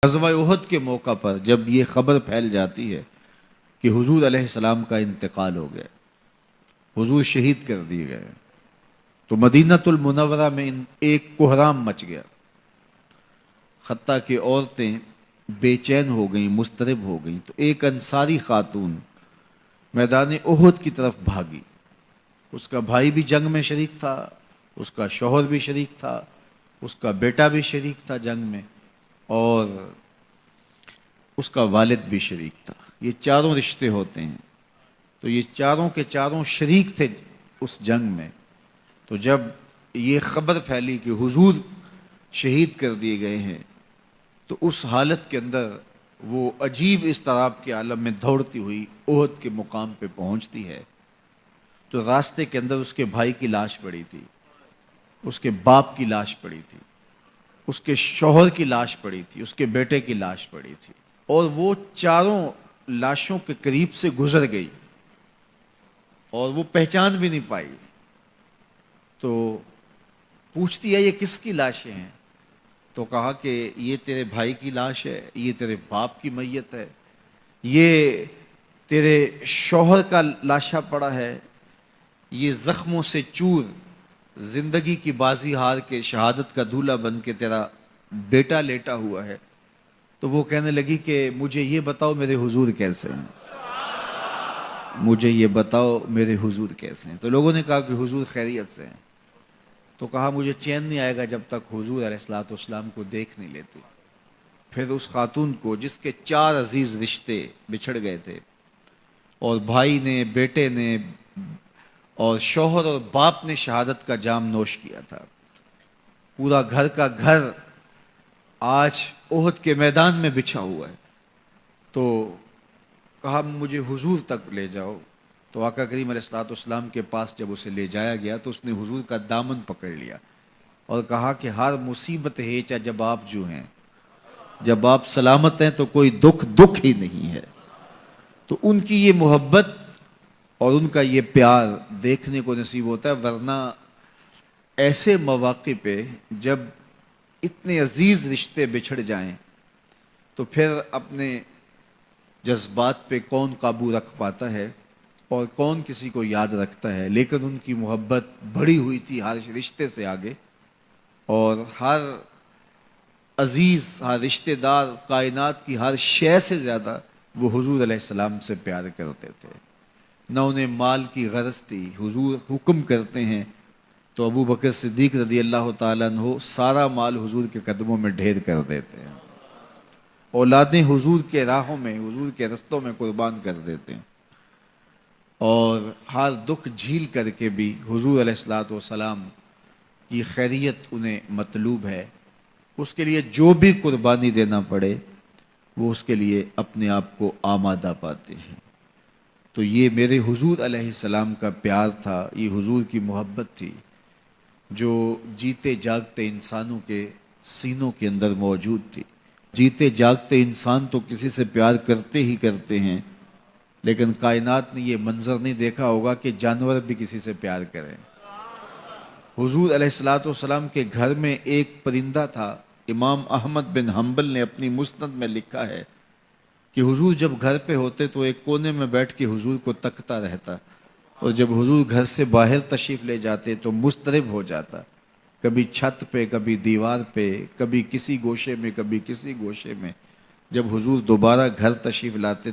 غزوہ احد کے موقع پر جب یہ خبر پھیل جاتی ہے کہ حضور علیہ السلام کا انتقال ہو گیا، حضور شہید کر دیے گئے، تو مدینۃ المنورہ میں ایک کوہرام مچ گیا، حتیٰ کہ عورتیں بے چین ہو گئیں، مضطرب ہو گئیں۔ تو ایک انصاری خاتون میدان احد کی طرف بھاگی، اس کا بھائی بھی جنگ میں شریک تھا، اس کا شوہر بھی شریک تھا، اس کا بیٹا بھی شریک تھا جنگ میں، اور اس کا والد بھی شریک تھا۔ یہ چاروں رشتے ہوتے ہیں، تو یہ چاروں کے چاروں شریک تھے اس جنگ میں۔ تو جب یہ خبر پھیلی کہ حضور شہید کر دیے گئے ہیں، تو اس حالت کے اندر وہ عجیب اضطراب کے عالم میں دوڑتی ہوئی احد کے مقام پہ پہنچتی ہے، تو راستے کے اندر اس کے بھائی کی لاش پڑی تھی، اس کے باپ کی لاش پڑی تھی، اس کے شوہر کی لاش پڑی تھی، اس کے بیٹے کی لاش پڑی تھی، اور وہ چاروں لاشوں کے قریب سے گزر گئی اور وہ پہچان بھی نہیں پائی۔ تو پوچھتی ہے یہ کس کی لاشیں ہیں؟ تو کہا کہ یہ تیرے بھائی کی لاش ہے، یہ تیرے باپ کی میت ہے، یہ تیرے شوہر کا لاشا پڑا ہے، یہ زخموں سے چور زندگی کی بازی ہار کے شہادت کا دولہا بن کے تیرا بیٹا لیٹا ہوا ہے۔ تو وہ کہنے لگی کہ مجھے یہ بتاؤ میرے حضور کیسے ہیں، مجھے یہ بتاؤ میرے حضور کیسے ہیں۔ تو لوگوں نے کہا کہ حضور خیریت سے ہیں۔ تو کہا مجھے چین نہیں آئے گا جب تک حضور علیہ الصلوۃ والسلام کو دیکھ نہیں لیتی۔ پھر اس خاتون کو، جس کے 4 عزیز رشتے بچھڑ گئے تھے، اور بھائی نے، بیٹے نے، اور شوہر اور باپ نے شہادت کا جام نوش کیا تھا، پورا گھر کا گھر آج احد کے میدان میں بچھا ہوا ہے، تو کہا مجھے حضور تک لے جاؤ۔ تو آقا کریم علیہ الصلوۃ والسلام کے پاس جب اسے لے جایا گیا تو اس نے حضور کا دامن پکڑ لیا اور کہا کہ ہر مصیبت ہیچا جب آپ جو ہیں، جب آپ سلامت ہیں تو کوئی دکھ ہی نہیں ہے۔ تو ان کی یہ محبت اور ان کا یہ پیار دیکھنے کو نصیب ہوتا ہے، ورنہ ایسے مواقع پہ جب اتنے عزیز رشتے بچھڑ جائیں تو پھر اپنے جذبات پہ کون قابو رکھ پاتا ہے اور کون کسی کو یاد رکھتا ہے۔ لیکن ان کی محبت بڑھی ہوئی تھی ہر رشتے سے آگے، اور ہر عزیز، ہر رشتہ دار، کائنات کی ہر شے سے زیادہ وہ حضور علیہ السلام سے پیار کرتے تھے۔ نہ انہیں مال کی غرض تھی۔ حضور حکم کرتے ہیں تو ابو بکر صدیق رضی اللہ تعالیٰ عنہ سارا مال حضور کے قدموں میں ڈھیر کر دیتے ہیں، اولادیں حضور کے راہوں میں، حضور کے رستوں میں قربان کر دیتے ہیں، اور ہر دکھ جھیل کر کے بھی حضور علیہ الصلوۃ والسلام کی خیریت انہیں مطلوب ہے۔ اس کے لیے جو بھی قربانی دینا پڑے وہ اس کے لیے اپنے آپ کو آمادہ پاتے ہیں۔ تو یہ میرے حضور علیہ السلام کا پیار تھا، یہ حضور کی محبت تھی جو جیتے جاگتے انسانوں کے سینوں کے اندر موجود تھی۔ جیتے جاگتے انسان تو کسی سے پیار کرتے ہی کرتے ہیں، لیکن کائنات نے یہ منظر نہیں دیکھا ہوگا کہ جانور بھی کسی سے پیار کریں۔ حضور علیہ الصلوۃ والسلام کے گھر میں ایک پرندہ تھا۔ امام احمد بن حنبل نے اپنی مسند میں لکھا ہے کہ حضور جب گھر پہ ہوتے تو ایک کونے میں بیٹھ کے حضور کو تکتا رہتا، اور جب حضور گھر سے باہر تشریف لے جاتے تو مضطرب ہو جاتا، کبھی چھت پہ، کبھی دیوار پہ، کبھی کسی گوشے میں، کبھی کسی گوشے میں۔ جب حضور دوبارہ گھر تشریف لاتے